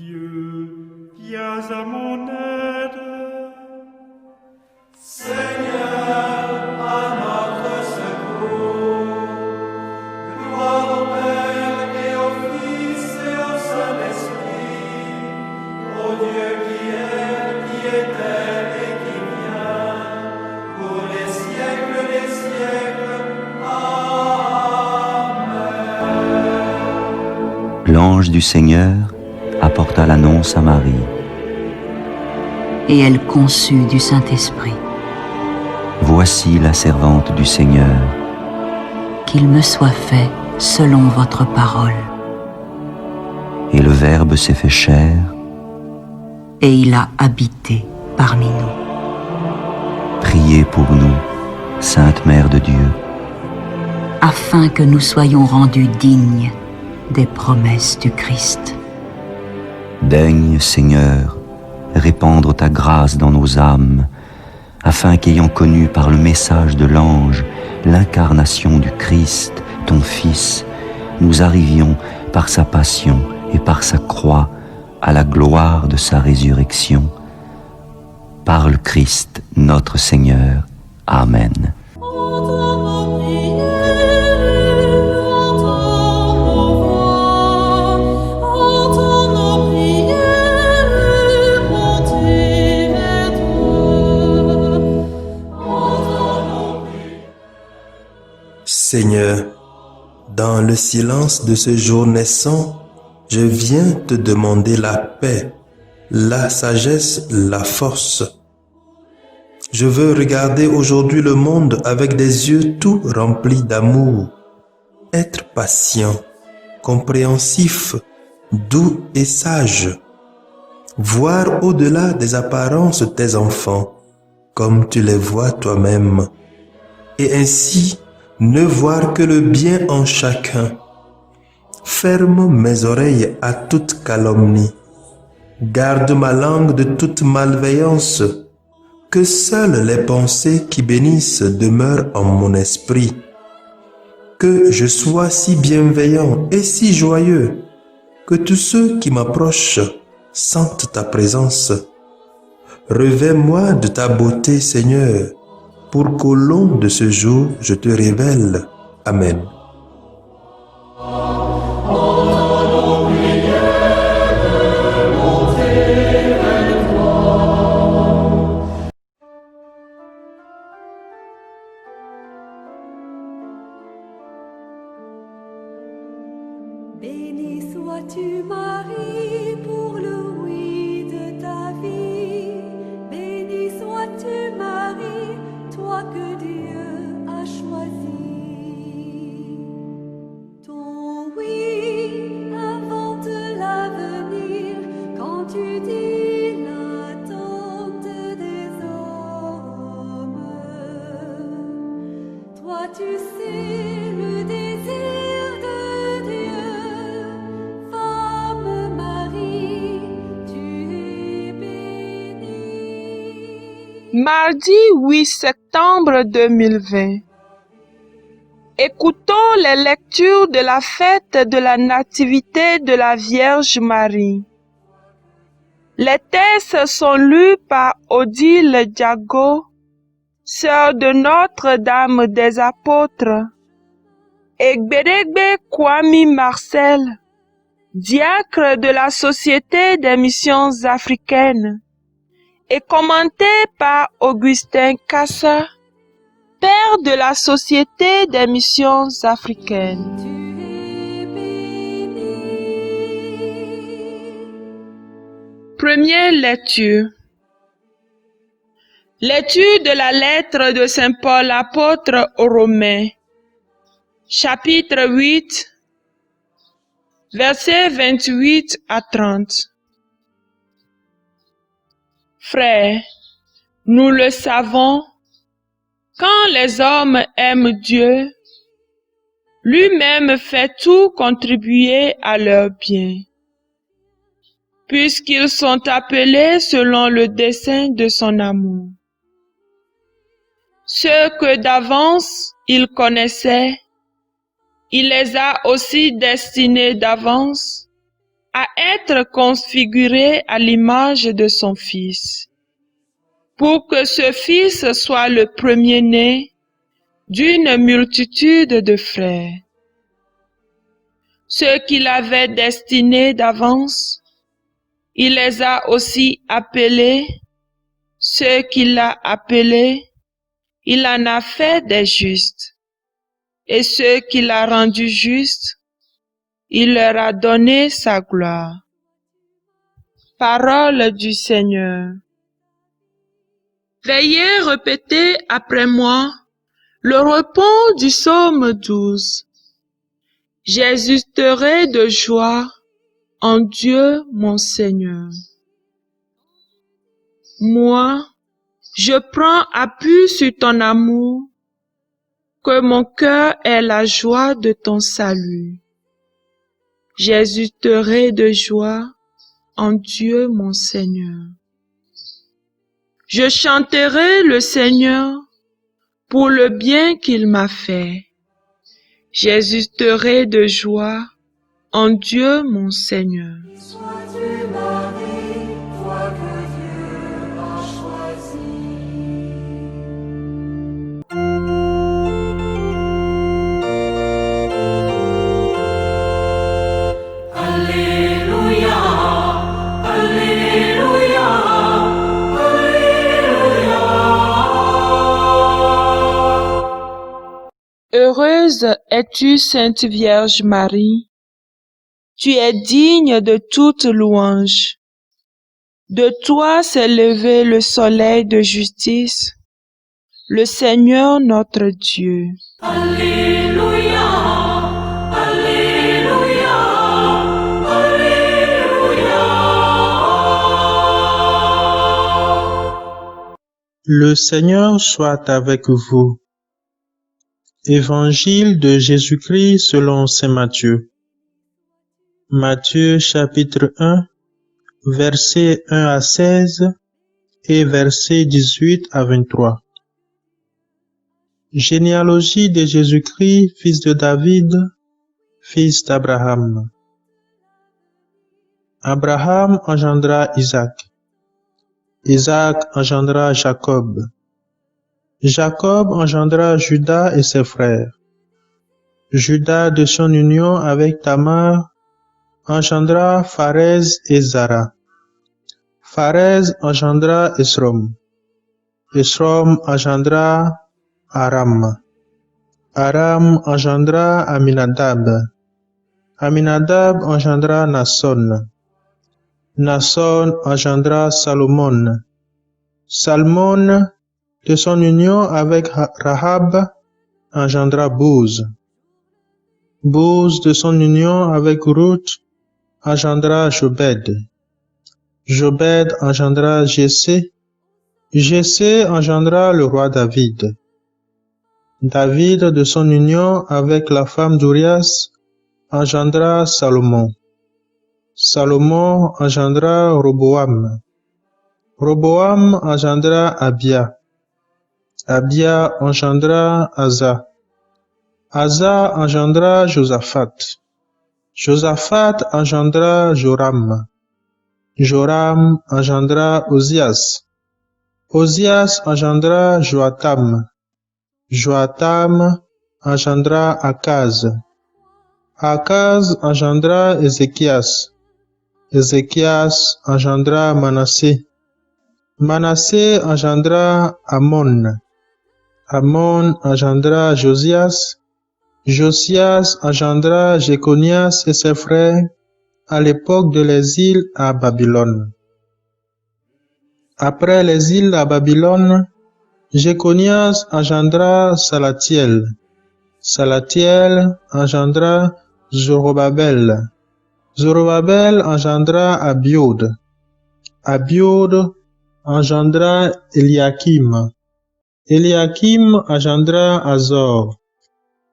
Dieu, viens à mon aide. Seigneur, à notre secours. Gloire au Père et au Fils et au Saint-Esprit, au Dieu qui était et qui vient, pour les siècles des siècles. Amen. L'ange du Seigneur apporta l'annonce à Marie. Et elle conçut du Saint-Esprit. Voici la servante du Seigneur. Qu'il me soit fait selon votre parole. Et le Verbe s'est fait chair. Et il a habité parmi nous. Priez pour nous, Sainte Mère de Dieu, Afin que nous soyons rendus dignes des promesses du Christ. Daigne, Seigneur, répandre ta grâce dans nos âmes, afin qu'ayant connu par le message de l'ange l'incarnation du Christ, ton Fils, nous arrivions par sa passion et par sa croix à la gloire de sa résurrection. Par le Christ notre Seigneur. Amen. Seigneur, dans le silence de ce jour naissant, je viens te demander la paix, la sagesse, la force. Je veux regarder aujourd'hui le monde avec des yeux tout remplis d'amour, être patient, compréhensif, doux et sage, voir au-delà des apparences tes enfants, comme tu les vois toi-même, et ainsi ne voir que le bien en chacun. Ferme mes oreilles à toute calomnie. Garde ma langue de toute malveillance. Que seules les pensées qui bénissent demeurent en mon esprit. Que je sois si bienveillant et si joyeux que tous ceux qui m'approchent sentent ta présence. Revêt-moi de ta beauté, Seigneur, pour qu'au long de ce jour, je te révèle. Amen. Béni sois-tu, Marie, pour le oui de ta vie. Béni sois-tu, Marie, toi que Dieu a choisi. Ton oui invente l'avenir quand tu dis l'attente des hommes. Toi tu sais le désir de Dieu, femme Marie, tu es bénie. Mardi 8 septembre 2020. Écoutons les lectures de la fête de la Nativité de la Vierge Marie. Les textes sont lus par Odile Diago, sœur de Notre-Dame des Apôtres, et Gbedegbe Kwame Marcel, diacre de la Société des Missions Africaines, et commenté par Augustin Kassa, père de la Société des Missions Africaines. Tu es bénie. Première lecture. Lecture de la lettre de Saint Paul apôtre aux Romains, chapitre 8, versets 28 à 30. Frères, nous le savons, quand les hommes aiment Dieu, lui-même fait tout contribuer à leur bien, puisqu'ils sont appelés selon le dessein de son amour. Ceux que d'avance il connaissait, il les a aussi destinés d'avance à être configuré à l'image de son Fils, pour que ce Fils soit le premier-né d'une multitude de frères. Ceux qu'il avait destinés d'avance, il les a aussi appelés. Ceux qu'il a appelés, il en a fait des justes. Et ceux qu'il a rendus justes, il leur a donné sa gloire. Parole du Seigneur. Veuillez répéter après moi le repos du psaume 12. J'exulterai de joie en Dieu mon Seigneur. Moi, je prends appui sur ton amour, que mon cœur ait la joie de ton salut. J'exulterai de joie en Dieu mon Seigneur. Je chanterai le Seigneur pour le bien qu'il m'a fait. J'exulterai de joie en Dieu mon Seigneur. Sois-tu Marie, toi que Dieu a choisie. Alléluia, Alléluia, Alléluia. Heureuse es-tu, Sainte Vierge Marie, tu es digne de toute louange. De toi s'est levé le soleil de justice, le Seigneur notre Dieu. Alléluia, Alléluia, Alléluia. Le Seigneur soit avec vous. Évangile de Jésus-Christ selon saint Matthieu. Matthieu chapitre 1, versets 1 à 16 et versets 18 à 23. Généalogie de Jésus-Christ, fils de David, fils d'Abraham. Abraham engendra Isaac. Isaac engendra Jacob. Jacob engendra Judas et ses frères. Judas, de son union avec Tamar, engendra Pharez et Zara. Pharez engendra Esrom. Esrom engendra Aram. Aram engendra Aminadab. Aminadab engendra Nasson. Nasson engendra Salomon. Salmon, de son union avec Rahab, engendra Bouz. Bouz, de son union avec Ruth, engendra Jobed. Jobed engendra Jessé. Jessé engendra le roi David. David, de son union avec la femme d'Urias, engendra Salomon. Salomon engendra Roboam. Roboam engendra Abia. Abia engendra Asa. Asa engendra Josaphat. Josaphat engendra Joram. Joram engendra Ozias. Ozias engendra Joatam. Joatam engendra Akaz. Akaz engendra Ézéchias. Ézéchias engendra Manassé. Manassé engendra Amon. Amon engendra Josias. Josias engendra Jéconias et ses frères à l'époque de l'exil à Babylone. Après l'exil à Babylone, Jéconias engendra Salatiel. Salatiel engendra Zorobabel. Zorobabel engendra Abiud. Abiud engendra Eliakim. Eliakim engendra Azor.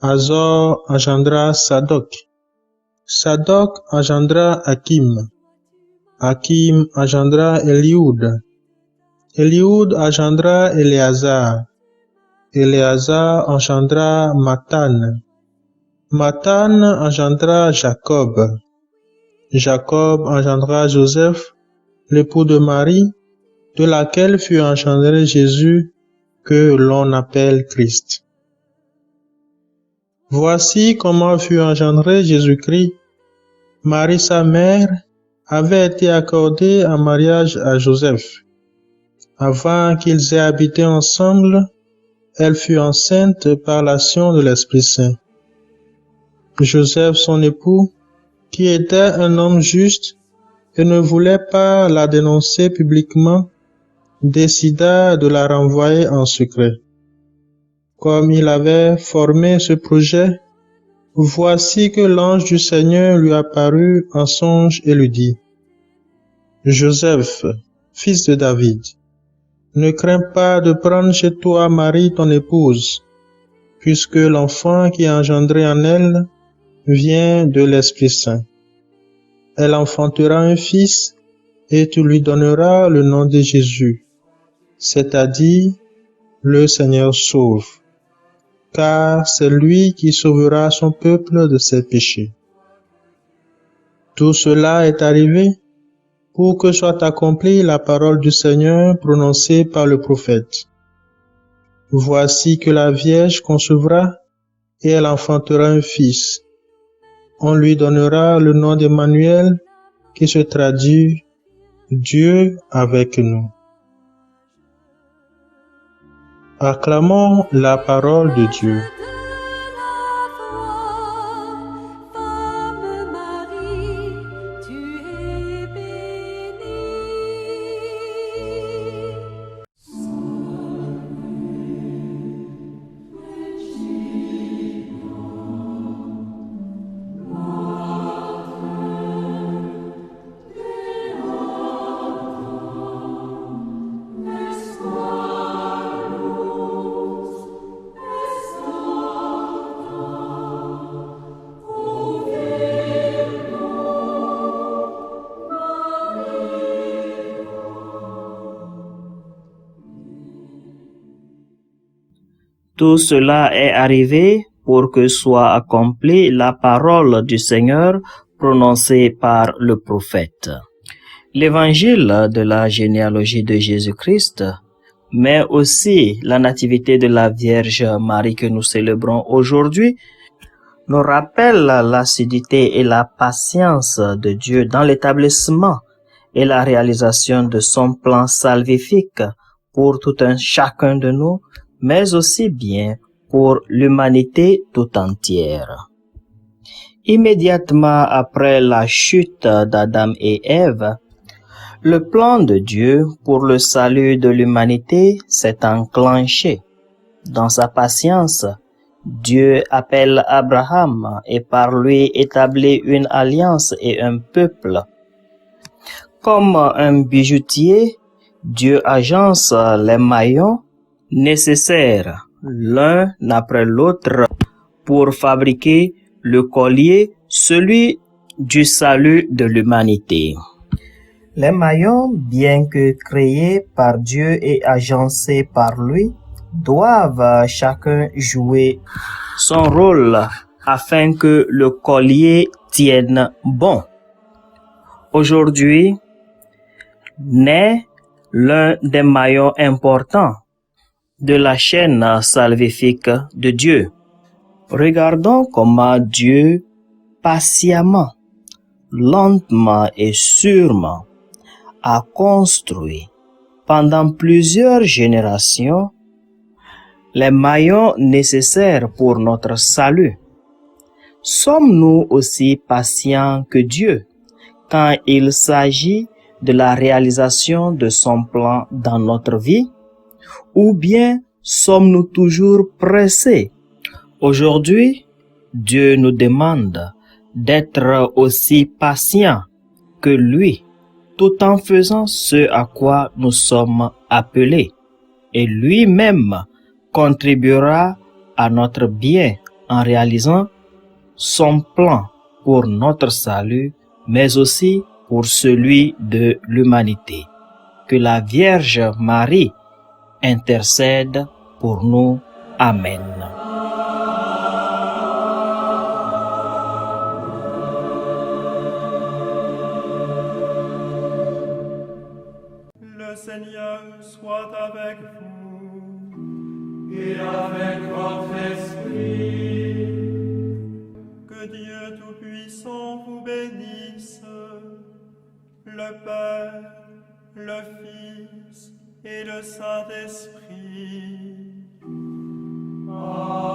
Azor engendra Sadok. Sadok engendra Akim. Akim engendra Eliud. Eliud engendra Éléazar. Éléazar engendra Matan. Matan engendra Jacob. Jacob engendra Joseph, l'époux de Marie, de laquelle fut engendré Jésus, que l'on appelle Christ. Voici comment fut engendré Jésus-Christ. Marie, sa mère, avait été accordée en mariage à Joseph. Avant qu'ils aient habité ensemble, elle fut enceinte par l'action de l'Esprit Saint. Joseph, son époux, qui était un homme juste et ne voulait pas la dénoncer publiquement, décida de la renvoyer en secret. Comme il avait formé ce projet, voici que l'ange du Seigneur lui apparut en songe et lui dit: Joseph, fils de David, ne crains pas de prendre chez toi Marie ton épouse, puisque l'enfant qui est engendré en elle vient de l'Esprit Saint. Elle enfantera un fils et tu lui donneras le nom de Jésus, c'est-à-dire le Seigneur sauve, car c'est lui qui sauvera son peuple de ses péchés. Tout cela est arrivé pour que soit accomplie la parole du Seigneur prononcée par le prophète. Voici que la Vierge concevra et elle enfantera un fils. On lui donnera le nom d'Emmanuel, qui se traduit Dieu avec nous. Acclamons la parole de Dieu. Femme Marie, tu es bénie. Tout cela est arrivé pour que soit accomplie la parole du Seigneur prononcée par le prophète. L'évangile de la généalogie de Jésus-Christ, mais aussi la nativité de la Vierge Marie que nous célébrons aujourd'hui, nous rappelle l'assiduité et la patience de Dieu dans l'établissement et la réalisation de son plan salvifique pour tout un chacun de nous, mais aussi bien pour l'humanité tout entière. Immédiatement après la chute d'Adam et Ève, le plan de Dieu pour le salut de l'humanité s'est enclenché. Dans sa patience, Dieu appelle Abraham et par lui établit une alliance et un peuple. Comme un bijoutier, Dieu agence les maillons nécessaires l'un après l'autre pour fabriquer le collier, celui du salut de l'humanité. Les maillons, bien que créés par Dieu et agencés par lui, doivent chacun jouer son rôle afin que le collier tienne bon. Aujourd'hui, naît l'un des maillons importants de la chaîne salvifique de Dieu. Regardons comment Dieu, patiemment, lentement et sûrement, a construit pendant plusieurs générations les maillons nécessaires pour notre salut. Sommes-nous aussi patients que Dieu quand il s'agit de la réalisation de son plan dans notre vie? Ou bien sommes-nous toujours pressés? Aujourd'hui, Dieu nous demande d'être aussi patients que lui, tout en faisant ce à quoi nous sommes appelés. Et lui-même contribuera à notre bien en réalisant son plan pour notre salut, mais aussi pour celui de l'humanité. Que la Vierge Marie intercède pour nous. Amen. Seigneur soit avec vous. Et avec votre esprit. Que Dieu Tout-Puissant vous bénisse, le Père, le Fils et le Saint-Esprit. Amen.